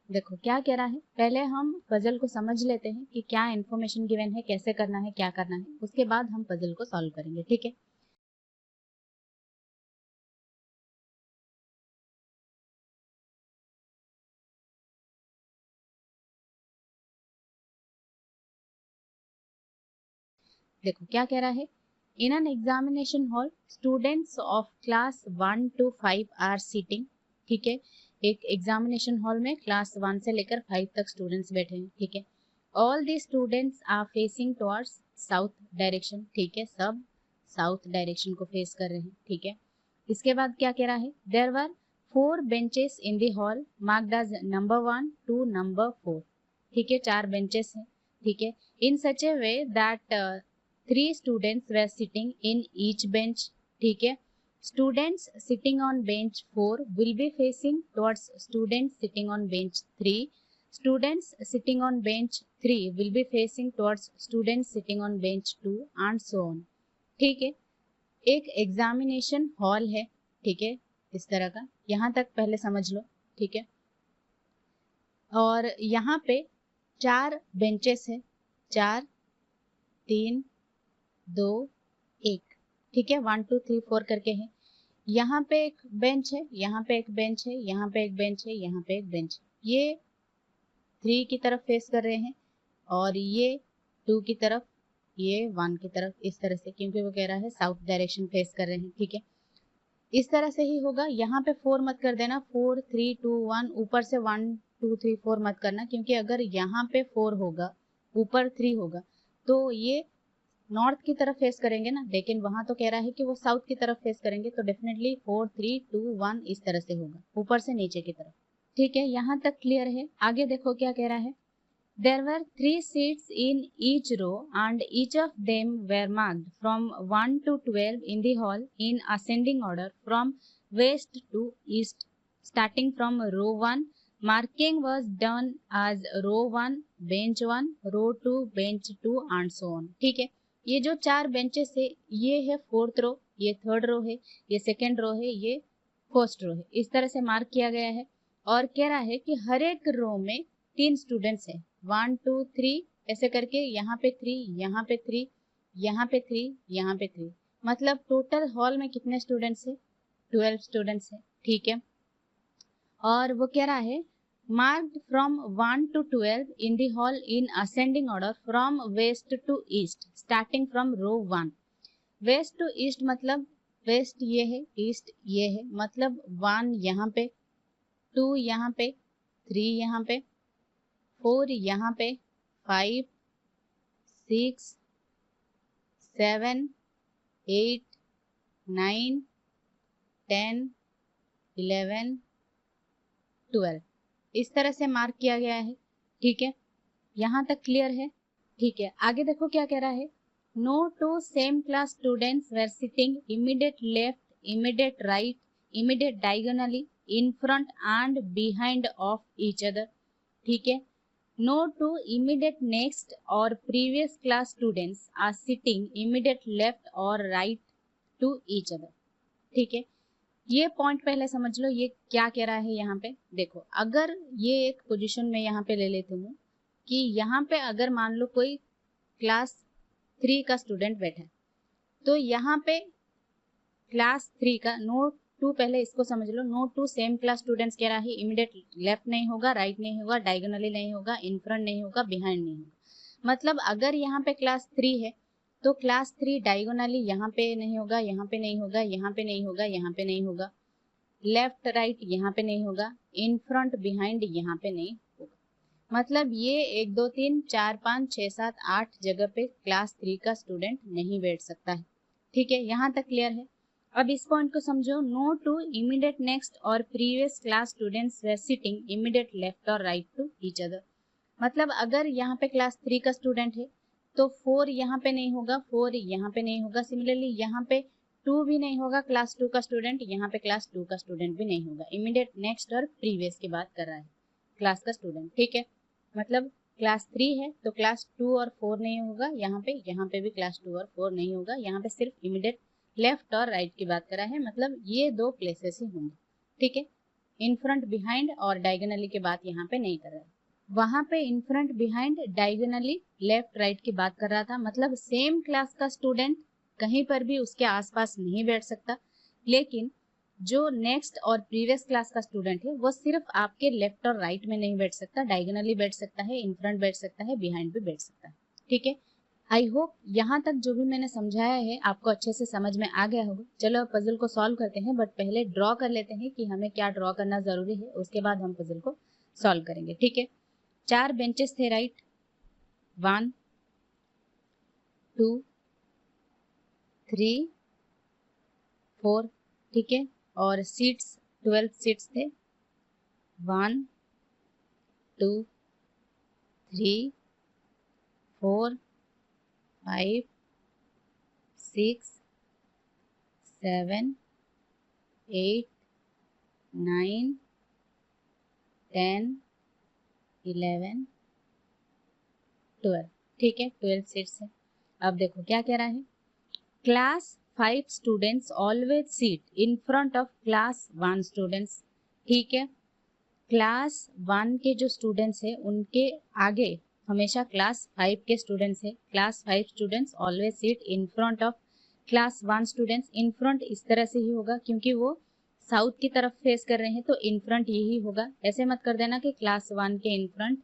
देखो क्या कह रहा है, पहले हम पजल को समझ लेते हैं कि क्या इन्फॉर्मेशन गिवन है, कैसे करना है, क्या करना है, उसके बाद हम पजल को सॉल्व करेंगे। ठीक है, देखो क्या कह रहा है, in an examination hall students of class 1 to 5 are sitting. ठीक है, एक एग्जामिनेशन हॉल में क्लास 1 से लेकर 5 तक स्टूडेंट्स बैठे हैं। ठीक है, all the students are facing towards south direction. ठीक है, सब साउथ डायरेक्शन को फेस कर रहे हैं। ठीक है, इसके बाद क्या कह रहा है, there were 4 benches in the hall marked as number 1 to number 4। ठीक है, 4 बेंचेस हैं। ठीक है, in such a way that 3 students were sitting in each bench। ठीक है, students sitting on bench 4 will be facing towards students sitting on bench 3। students sitting on bench 3 will be facing towards students sitting on bench 2 and so on। ठीक है, एक examination hall है। ठीक है, इस तरह का, यहाँ तक पहले समझ लो। ठीक है, और यहाँ पे 4 बेंचेस है, 4 3 2 1। ठीक है, 1 2 3 4 करके है। यहाँ पे एक बेंच है, यहाँ पे एक बेंच है, यहाँ पे एक बेंच है, यहाँ पे एक बेंच है। ये 3 की तरफ फेस कर रहे हैं और ये 2 की तरफ, ये 1 की तरफ, इस तरह से, क्योंकि वो कह रहा है साउथ डायरेक्शन फेस कर रहे हैं। ठीक है, इस तरह से ही होगा। यहाँ पे 4 मत कर देना, 4 3 2 1, ऊपर से 1 2 3 4 मत करना, क्योंकि अगर यहाँ पे 4 होगा, ऊपर 3 होगा, तो ये नॉर्थ की तरफ फेस करेंगे ना, लेकिन वहां तो कह रहा है कि वो साउथ की तरफ फेस करेंगे, तो डेफिनेटली 4 3 2 1 इस तरह से होगा, ऊपर से नीचे की तरफ। ठीक है, यहाँ तक क्लियर है। आगे देखो क्या कह रहा है, there were 3 seats in each row and each of them were marked from 1 to 12 in the hall in ascending order from west to east starting from row 1। Marking was done as row 1 bench 1, row 2 bench 2 and so on। ठीक है, ये जो 4 benches है, ये है 4th रो, ये 3rd रो है, ये 2nd रो है, ये 1st रो है, इस तरह से मार्क किया गया है। और कह रहा है कि हर एक रो में 3 स्टूडेंट्स है, 1 2 3 ऐसे करके, यहाँ पे 3, यहाँ पे 3, यहाँ पे 3, यहाँ पे 3, मतलब टोटल हॉल में कितने स्टूडेंट्स है, 12 स्टूडेंट्स है। ठीक है, और वो कह रहा है marked from 1 to 12 in the hall in ascending order from west to east starting from row 1। west to east मतलब west ये है, east ये है, मतलब 1 यहाँ पे, 2 यहाँ पे, 3 यहाँ पे, 4 यहाँ पे, 5 6 7 8 9 10 11 12 इस तरह से मार्क किया गया है। ठीक है, यहाँ तक क्लियर है। ठीक है, आगे देखो क्या कह रहा है, no two same class students were sitting immediate left, immediate right, immediate diagonally, in front and behind of each other. ठीक है, नो टू इमीडिएट नेक्स्ट और previous class students are sitting immediate left और right to each other. ठीक है, ये point पहले समझ लो, ये क्या कह रहा है। यहाँ पे देखो, अगर ये एक पोजीशन में यहाँ पे ले लेती हूँ कि यहाँ पे अगर मान लो कोई क्लास 3 का स्टूडेंट बैठा है, तो यहाँ पे क्लास 3 का नो टू, पहले इसको समझ लो, no two same class students कह रहा है, इमीडिएट लेफ्ट नहीं होगा, राइट नहीं होगा, डायगोनली नहीं होगा, इन फ्रंट नहीं होगा, बिहाइंड नहीं होगा। मतलब अगर यहाँ पे क्लास 3 है, तो क्लास 3 डायगोनली यहाँ पे नहीं होगा, यहाँ पे नहीं होगा, यहाँ पे नहीं होगा, यहाँ पे नहीं होगा, लेफ्ट राइट यहाँ पे नहीं होगा, इन फ्रंट बिहाइंड यहाँ पे नहीं होगा। मतलब ये 1 2 3 4 5 6 7 8 जगह पे क्लास 3 का स्टूडेंट नहीं बैठ सकता है। ठीक है, यहाँ तक क्लियर है। अब इस पॉइंट को समझो, नो टू इमीडिएट नेक्स्ट और previous class students were sitting immediate left और राइट टू ईच अदर। मतलब अगर यहाँ पे क्लास 3 का स्टूडेंट है, तो 4 यहाँ पे नहीं होगा, 4 यहाँ पे नहीं होगा, सिमिलरली यहाँ पे 2 भी नहीं होगा, क्लास 2 का स्टूडेंट, यहाँ पे क्लास 2 का स्टूडेंट भी नहीं होगा। इमीडिएट नेक्स्ट और प्रीवियस की बात कर रहा है क्लास का स्टूडेंट। ठीक है, मतलब क्लास 3 है तो क्लास 2 और 4 नहीं होगा, यहाँ पे भी क्लास 2 और 4 नहीं होगा, यहाँ पे सिर्फ इमीडिएट लेफ्ट और राइट की बात कर रहा है, मतलब ये 2 प्लेसेस ही होंगे। ठीक है, इन फ्रंट बिहाइंड और डायगोनली की बात यहाँ पे नहीं कर रहा है। वहां पे in front behind diagonally left right की बात कर रहा था, मतलब सेम क्लास का स्टूडेंट कहीं पर भी उसके आसपास नहीं बैठ सकता, लेकिन जो नेक्स्ट और प्रीवियस क्लास का स्टूडेंट है वो सिर्फ आपके लेफ्ट और राइट में नहीं बैठ सकता, डायगोनली बैठ सकता है, इन फ्रंट बैठ सकता है, बिहाइंड भी बैठ सकता है। ठीक है, आई होप यहाँ तक जो भी मैंने समझाया है आपको अच्छे से समझ में आ गया होगा। चलो अब पजल को सॉल्व करते हैं, बट पहले ड्रॉ कर लेते हैं कि हमें क्या ड्रॉ करना जरूरी है, उसके बाद हम पजल को सॉल्व करेंगे। ठीक है, 4 बेंचेस थे, राइट, 1 2 3 4, ठीक है, और सीट्स 12 सीट्स थे, 1 2 3 4 5 6 7 8 9 10 11 12, ठीक है, 12 सीट्स है। अब देखो क्या कह रहा है, class 5 students always seat in front of class 1 students. ठीक है, क्लास 1 के जो स्टूडेंट्स है उनके आगे हमेशा क्लास 5 के स्टूडेंट्स है। Class 5 students always seat in front of class 1 students. In front इस तरह से ही होगा क्योंकि वो साउथ की तरफ फेस कर रहे हैं, तो इन फ्रंट यही होगा। ऐसे मत कर देना कि क्लास 1 के इन फ्रंट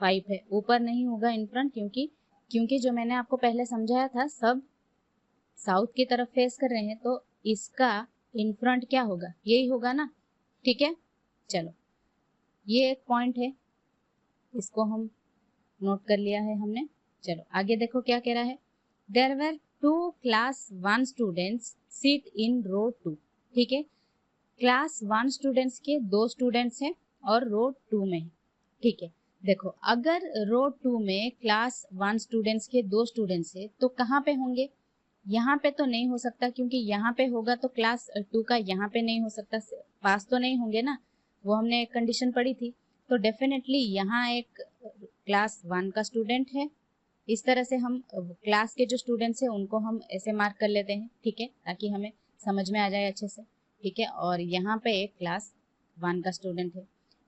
5 है, ऊपर नहीं होगा इन फ्रंट, क्योंकि जो मैंने आपको पहले समझाया था सब साउथ की तरफ फेस कर रहे हैं, तो इसका इन फ्रंट क्या होगा, यही होगा ना। ठीक है, चलो ये एक पॉइंट है, इसको हम नोट कर लिया है हमने। चलो आगे देखो क्या कह रहा है, there were 2 class 1 students seat in row 2। ठीक है, क्लास 1 स्टूडेंट्स के 2 स्टूडेंट्स हैं और रो 2 में है। ठीक है, देखो अगर रो 2 में क्लास 1 स्टूडेंट्स के 2 स्टूडेंट्स है तो कहाँ पे होंगे, यहाँ पे तो नहीं हो सकता, क्योंकि यहाँ पे होगा तो क्लास 2 का यहाँ पे नहीं हो सकता, पास तो नहीं होंगे ना, वो हमने एक कंडीशन पढ़ी थी। तो डेफिनेटली यहाँ एक क्लास 1 का स्टूडेंट है। इस तरह से हम क्लास के जो स्टूडेंट्स हैं उनको हम ऐसे मार्क कर लेते हैं, ठीक है, ताकि हमें समझ में आ जाए अच्छे से। ठीक है, और यहाँ पे एक क्लास 1 का स्टूडेंट है।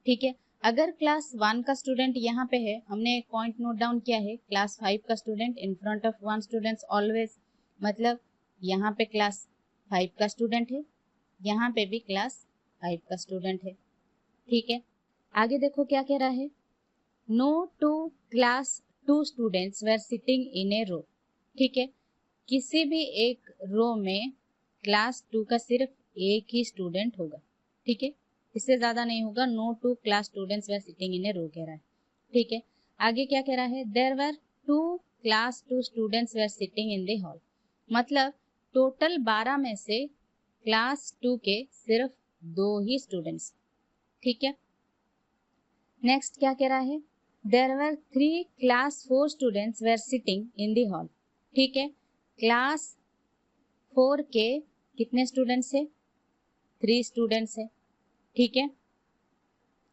ठीक है, अगर क्लास 1 का स्टूडेंट यहाँ पे है, हमने एक पॉइंट नोट डाउन किया है, क्लास 5 का student in front of 1 students always, मतलब यहाँ पे क्लास 5 का स्टूडेंट है, यहाँ पे भी क्लास 5 का स्टूडेंट है। ठीक है, आगे देखो क्या कह रहा है, no 2 class 2 students were sitting in a row. ठीक है, किसी भी एक रो में क्लास 2 का सिर्फ एक ही स्टूडेंट होगा। ठीक है, इससे ज्यादा नहीं होगा, no 2 class students were sitting in a row कह रहा है। ठीक है, आगे क्या कह रहा है, there were 2 class 2 students were sitting in the hall, मतलब टोटल 12 में से क्लास 2 के सिर्फ 2 ही स्टूडेंट्स। ठीक है, नेक्स्ट क्या कह रहा है, there were 3 class 4 students were sitting in the hall. ठीक है, क्लास 4 के कितने स्टूडेंट्स है, 3 स्टूडेंट्स है। ठीक है,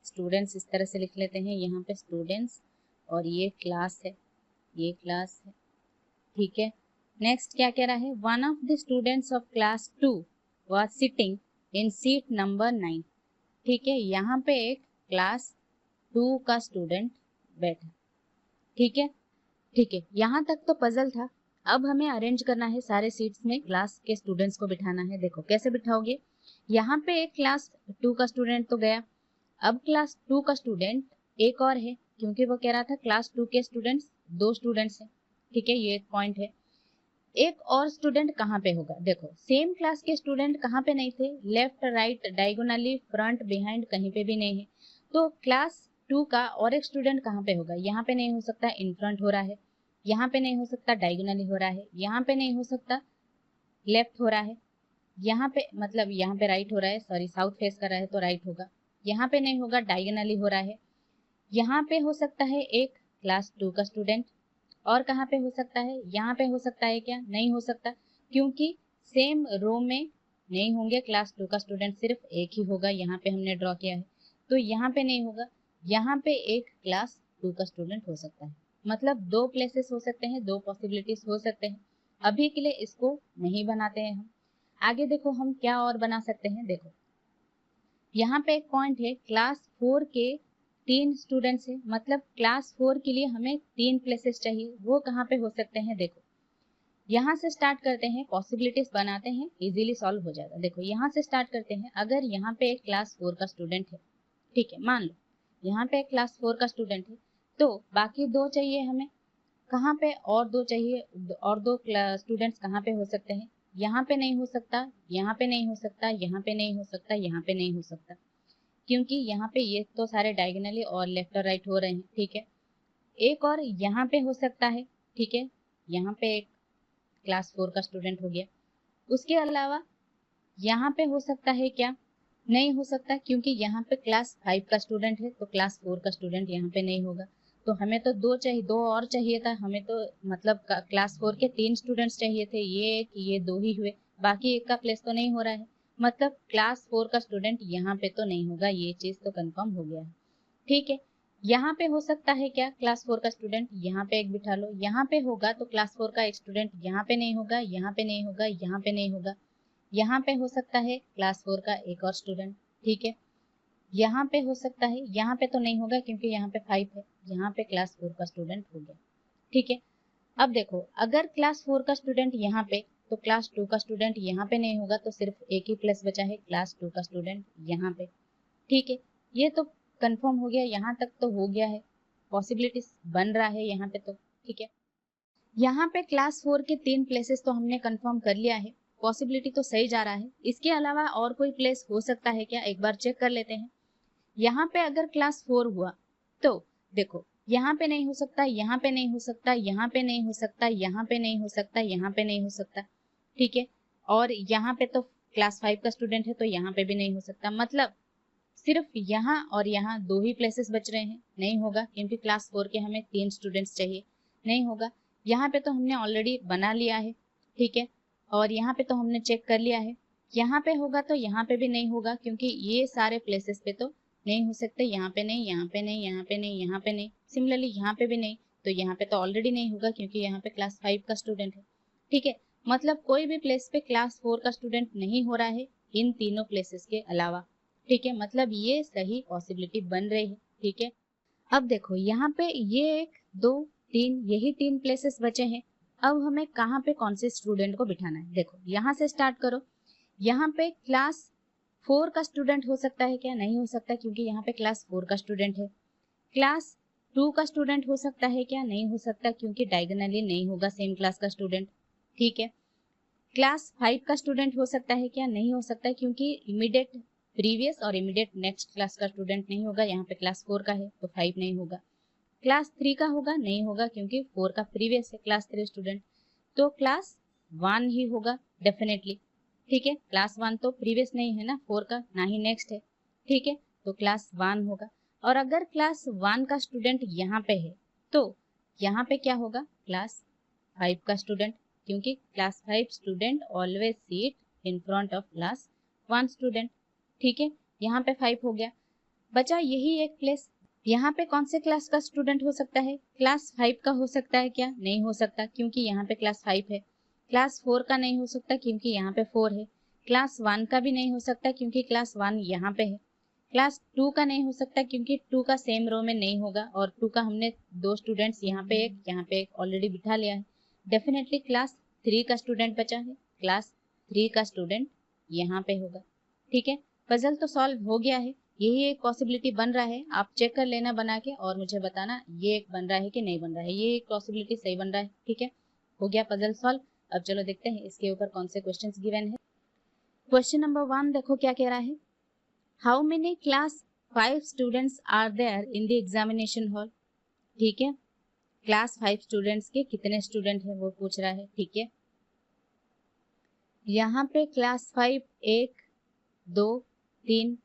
स्टूडेंट्स इस तरह से लिख लेते हैं, यहाँ पे स्टूडेंट्स और ये क्लास है, ये क्लास है। ठीक है, नेक्स्ट क्या कह रहा है, one of the students of class 2 was sitting in seat number 9। ठीक है, यहाँ पे एक क्लास 2 का स्टूडेंट बैठा। ठीक है, ठीक है, यहाँ तक तो पजल था। अब हमें अरेंज करना है, सारे सीट्स में क्लास के स्टूडेंट्स को बिठाना है। देखो कैसे बिठाओगे, यहाँ पे एक क्लास 2 का स्टूडेंट तो गया, अब क्लास 2 का स्टूडेंट एक और है, क्योंकि वो कह रहा था क्लास 2 के स्टूडेंट्स 2 स्टूडेंट्स हैं। ठीक है, ये एक पॉइंट है। एक और स्टूडेंट कहाँ पे होगा, देखो सेम क्लास के स्टूडेंट कहाँ पे नहीं थे, left right diagonally front behind कहीं पे भी नहीं है, तो क्लास 2 का और एक स्टूडेंट कहाँ पे होगा, यहाँ पे नहीं हो सकता, इन फ्रंट हो रहा है, यहाँ पे नहीं हो सकता, डायगोनली हो रहा है, यहाँ पे नहीं हो सकता, लेफ्ट हो रहा है, यहाँ पे मतलब यहाँ पे राइट हो रहा है, सॉरी साउथ फेस कर रहा है तो राइट होगा, यहाँ पे नहीं होगा, डायगोनली हो रहा है, यहाँ पे हो सकता है एक क्लास 2 का स्टूडेंट, और कहाँ पे हो सकता है, यहाँ पे हो सकता है क्या, नहीं हो सकता, क्योंकि सेम रो में नहीं होंगे क्लास 2 का स्टूडेंट, सिर्फ एक ही होगा, यहाँ पे हमने ड्रॉ किया है, तो यहाँ पे नहीं होगा, यहाँ पे एक क्लास 2 का स्टूडेंट हो सकता है, मतलब 2 प्लेसेस हो सकते हैं, 2 पॉसिबिलिटीज हो सकते हैं। अभी के लिए इसको नहीं बनाते हैं हम। आगे देखो हम क्या और बना सकते हैं, देखो यहाँ पे एक पॉइंट है, क्लास 4 के 3 स्टूडेंट्स है, मतलब क्लास 4 के लिए हमें 3 प्लेसेस चाहिए। वो कहाँ पे हो सकते हैं? देखो यहाँ से स्टार्ट करते हैं, पॉसिबिलिटीज बनाते हैं, इजीली सॉल्व हो जाएगा। देखो यहाँ से स्टार्ट करते हैं। अगर यहाँ पे एक क्लास 4 का स्टूडेंट है, ठीक है, मान लो यहाँ पे एक क्लास 4 का स्टूडेंट है, तो बाकी 2 चाहिए हमें। कहाँ पे और 2 चाहिए? और 2 स्टूडेंट्स कहाँ पे हो सकते हैं? यहाँ पे नहीं हो सकता, यहाँ पे नहीं हो सकता, यहाँ पे नहीं हो सकता, यहाँ पे नहीं हो सकता, क्योंकि यहाँ पे ये तो सारे डायगोनली और लेफ्ट और राइट हो रहे हैं, ठीक है। एक और यहाँ पे हो सकता है, ठीक है, यहाँ पे एक क्लास 4 का स्टूडेंट हो गया। उसके अलावा यहाँ पे हो सकता है क्या? नहीं हो सकता, क्योंकि यहाँ पे क्लास 5 का स्टूडेंट है, तो क्लास 4 का स्टूडेंट यहाँ पे नहीं होगा। तो हमें तो 2 चाहिए, 2 और चाहिए था हमें, तो मतलब क्लास 4 के 3 स्टूडेंट्स चाहिए थे, ये एक, ये 2 ही हुए, बाकी एक का प्लेस तो नहीं हो रहा है, मतलब क्लास 4 का स्टूडेंट यहाँ पे तो नहीं होगा। ये चीज तो कंफर्म हो गया है, ठीक है। यहाँ पे हो सकता है क्या? क्लास 4 का स्टूडेंट यहाँ पे एक बिठा लो, यहाँ पे होगा तो क्लास 4 का एक स्टूडेंट यहाँ पे नहीं होगा, यहाँ पे नहीं होगा, यहाँ पे नहीं होगा। यहाँ पे हो सकता है क्लास 4 का एक और स्टूडेंट, ठीक है। यहाँ पे हो सकता है, यहाँ पे तो नहीं होगा क्योंकि यहाँ पे 5 है, यहाँ पे क्लास 4 का स्टूडेंट हो गया, ठीक है। अब देखो, अगर क्लास 4 का स्टूडेंट यहाँ पे, तो क्लास 2 का स्टूडेंट यहाँ पे नहीं होगा, तो सिर्फ एक ही प्लेस बचा है, क्लास 2 का स्टूडेंट यहाँ पे, ठीक है। ये तो कंफर्म हो गया, यहाँ तक तो हो गया है, पॉसिबिलिटीज बन रहा है यहाँ पे तो, ठीक है। यहाँ पे क्लास 4 के 3 प्लेसेस तो हमने कंफर्म कर लिया है, पॉसिबिलिटी तो सही जा रहा है। इसके अलावा और कोई प्लेस हो सकता है क्या? एक बार चेक कर लेते हैं। यहाँ पे अगर क्लास 4 हुआ तो देखो, यहाँ पे नहीं हो सकता, यहाँ पे नहीं हो सकता, यहाँ पे नहीं हो सकता, यहाँ पे नहीं हो सकता, यहाँ पे नहीं हो सकता, ठीक है। और यहाँ पे तो क्लास 5 का स्टूडेंट है, तो यहाँ पे भी नहीं हो सकता, मतलब सिर्फ यहाँ और यहाँ 2 ही प्लेसेस बच रहे हैं। नहीं होगा क्योंकि क्लास 4 के हमें 3 स्टूडेंट्स चाहिए, नहीं होगा। यहाँ पे तो हमने ऑलरेडी बना लिया है, ठीक है, और यहाँ पे तो हमने चेक कर लिया है। यहाँ पे होगा तो यहाँ पे भी नहीं होगा, क्योंकि ये सारे प्लेसेस पे तो नहीं हो सकते, यहाँ पे नहीं, यहाँ पे नहीं, यहाँ पे नहीं, यहाँ पे नहीं, सिमिलरली यहाँ पे भी नहीं, तो यहाँ पे तो ऑलरेडी नहीं होगा क्योंकि यहाँ पे क्लास 5 का स्टूडेंट है, ठीक है। मतलब कोई भी प्लेस पे क्लास 4 का स्टूडेंट नहीं हो रहा है इन तीनों प्लेसेस के अलावा, ठीक है, मतलब ये सही पॉसिबिलिटी बन रही है, ठीक है। अब देखो यहाँ पे ये 1 2 3 यही 3 प्लेसेस बचे हैं। अब हमें कहाँ पे कौन से स्टूडेंट को बिठाना है? देखो यहाँ से स्टार्ट करो। यहाँ पे क्लास 4 का स्टूडेंट हो सकता है क्या? नहीं हो सकता, क्योंकि यहाँ पे क्लास 4 का स्टूडेंट है। क्लास 2 का स्टूडेंट हो सकता है क्या? नहीं हो सकता, क्योंकि डायगोनली नहीं होगा सेम क्लास का स्टूडेंट, ठीक है। क्लास 5 का स्टूडेंट हो सकता है क्या? नहीं हो सकता, क्योंकि इमीडिएट प्रीवियस और इमीडिएट नेक्स्ट क्लास का स्टूडेंट नहीं होगा, यहाँ पे क्लास 4 का है तो 5 नहीं होगा। क्लास 3 का होगा? नहीं होगा, क्योंकि 4 का प्रीवियस है क्लास 3 स्टूडेंट, तो क्लास 1 ही होगा डेफिनेटली, ठीक है। क्लास 1 तो प्रीवियस नहीं है ना 4 का, ना ही नेक्स्ट है, ठीक है, तो क्लास 1 होगा। और अगर क्लास 1 का स्टूडेंट यहाँ पे है तो यहाँ पे क्या होगा? क्लास 5 का स्टूडेंट, क्योंकि class 5 student always seat in front of class 1 student, ठीक है। यहाँ पे 5 हो गया, बचा यही एक प्लेस। यहाँ पे कौन से क्लास का स्टूडेंट हो सकता है? क्लास 5 का हो सकता है क्या? नहीं हो सकता, क्योंकि यहाँ पे क्लास 5 है। क्लास 4 का नहीं हो सकता, क्योंकि यहाँ पे 4 है। क्लास 1 का भी नहीं हो सकता, क्योंकि क्लास 1 यहाँ पे है। क्लास 2 का नहीं हो सकता, क्योंकि 2 का सेम रो में नहीं होगा, और 2 का हमने 2 स्टूडेंट्स यहाँ पे एक ऑलरेडी बिठा लिया है। डेफिनेटली क्लास 3 का स्टूडेंट बचा है, क्लास 3 का स्टूडेंट यहाँ पे होगा, ठीक है। पजल तो सॉल्व हो गया है, यही एक पॉसिबिलिटी बन रहा है। आप चेक कर लेना बना के और मुझे बताना ये एक बन रहा है कि नहीं बन रहा है। ये एक पॉसिबिलिटी सही बन रहा है, ठीक है, हो गया पजल सॉल्व। अब चलो देखते हैं इसके ऊपर कौन से क्वेश्चंस गिवन है। क्वेश्चन नंबर 1 देखो क्या कह रहा है। How many class 5 students are there in the examination hall, ठीक है। क्लास 5 स्टूडेंट्स के कितने स्टूडेंट है वो पूछ रहा है, ठीक है। यहाँ पे क्लास 5 1 2 3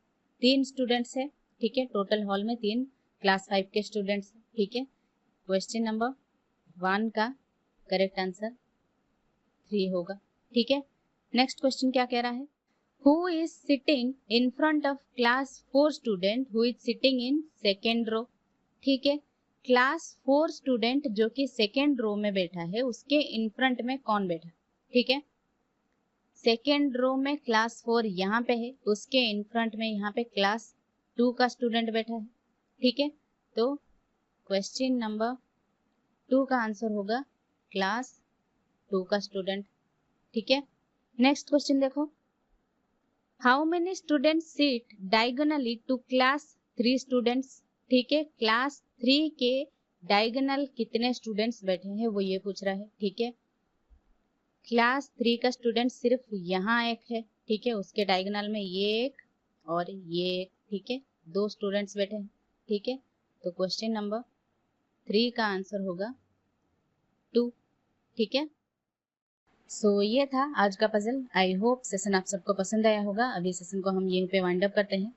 3 स्टूडेंट्स है, ठीक है, टोटल हॉल में 3 क्लास 5 के स्टूडेंट्स है, ठीक है। क्वेश्चन नंबर 1 का करेक्ट आंसर 3 होगा, ठीक है। नेक्स्ट क्वेश्चन क्या कह रहा है। Who is sitting in front of class 4 student who is sitting in second row, ठीक है। क्लास 4 स्टूडेंट जो कि सेकेंड रो में बैठा है उसके इन फ्रंट में कौन बैठा, ठीक है। सेकेंड रो में क्लास 4 यहाँ पे है, उसके इन फ्रंट में यहाँ पे क्लास 2 का स्टूडेंट बैठा है, ठीक है। तो क्वेश्चन नंबर 2 का आंसर होगा क्लास 2 का स्टूडेंट, ठीक है। नेक्स्ट क्वेश्चन देखो, how many students sit diagonally to class 3 students, ठीक है। क्लास 3 के डायगोनल कितने स्टूडेंट्स बैठे हैं वो ये पूछ रहा है, ठीक है। क्लास 3 का स्टूडेंट सिर्फ यहाँ एक है, ठीक है, उसके डायगोनल में ये एक और ये एक, ठीक है, 2 स्टूडेंट्स बैठे हैं, ठीक है। तो क्वेश्चन नंबर 3 का आंसर होगा 2, ठीक है। सो ये था आज का पजल। आई होप सेशन आप सबको पसंद आया होगा। अभी सेशन को हम यहीं पे वाइंड अप करते हैं।